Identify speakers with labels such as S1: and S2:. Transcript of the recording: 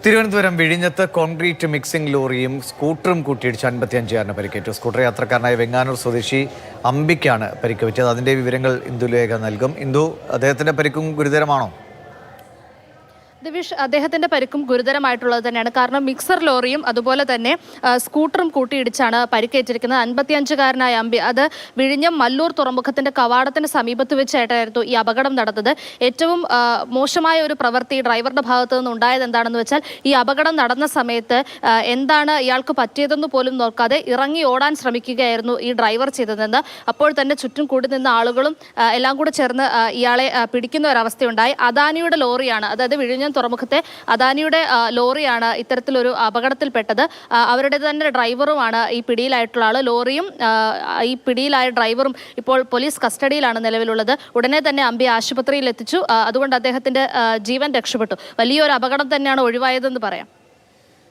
S1: തിരുവനന്തപുരം വിഴിഞ്ഞത്ത് concrete mixing ലോറിയും സ്കൂട്ടറും കൂട്ടിയിടിച്ച് 55-കാരന് പരിക്കേറ്റു. സ്കൂട്ടർ യാത്രക്കാരനായ വെങ്ങാനൂർ സ്വദേശി അമ്പിക്കാണ് പരിക്ക് പറ്റിയത്. അതിന്റെ വിവരങ്ങൾ ഇന്ദുലേഖ നൽകും. ഇന്ദു, അദ്ദേഹത്തിന്റെ പരിക്കും ഗുരുതരമാണോ?
S2: ദിവിഷ്, അദ്ദേഹത്തിന്റെ പരിക്കും ഗുരുതരമായിട്ടുള്ളത് തന്നെയാണ്. കാരണം മിക്സർ ലോറിയും അതുപോലെ തന്നെ സ്കൂട്ടറും കൂട്ടിയിടിച്ചാണ് പരിക്കേറ്റിരിക്കുന്നത്. 55-കാരനായ അമ്പി അത് വിഴിഞ്ഞം മല്ലൂർ തുറമുഖത്തിന്റെ കവാടത്തിന് സമീപത്ത് വെച്ചായിട്ടായിരുന്നു ഈ അപകടം നടന്നത്. ഏറ്റവും മോശമായ ഒരു പ്രവൃത്തി ഡ്രൈവറുടെ ഭാഗത്തു നിന്ന് ഉണ്ടായത് എന്താണെന്ന് വെച്ചാൽ, ഈ അപകടം നടന്ന സമയത്ത് എന്താണ് ഇയാൾക്ക് പറ്റിയതെന്ന് പോലും നോക്കാതെ ഇറങ്ങി ഓടാൻ ശ്രമിക്കുകയായിരുന്നു ഈ ഡ്രൈവർ ചെയ്തതെന്ന്. അപ്പോൾ തന്നെ ചുറ്റും കൂടി നിന്ന ആളുകളും എല്ലാം കൂടെ ചേർന്ന് ഇയാളെ പിടിക്കുന്ന ഒരവസ്ഥയുണ്ടായി. അദാനിയുടെ ലോറിയാണ്, അതായത് വിഴിഞ്ഞം തുറമുഖത്തെ അദാനിയുടെ ലോറിയാണ് ഇത്തരത്തിലൊരു അപകടത്തിൽപ്പെട്ടത്. അവരുടെ തന്നെ ഡ്രൈവറുമാണ് ഈ പിടിയിലായിട്ടുള്ള ആള്. ലോറിയും ഈ പിടിയിലായ ഡ്രൈവറും ഇപ്പോൾ പോലീസ് കസ്റ്റഡിയിലാണ് നിലവിലുള്ളത്. ഉടനെ തന്നെ അമ്പി ആശുപത്രിയിൽ എത്തിച്ചു. അതുകൊണ്ട് അദ്ദേഹത്തിന്റെ ജീവൻ രക്ഷപ്പെട്ടു. വലിയൊരു അപകടം തന്നെയാണ് ഒഴിവായതെന്ന് പറയാം.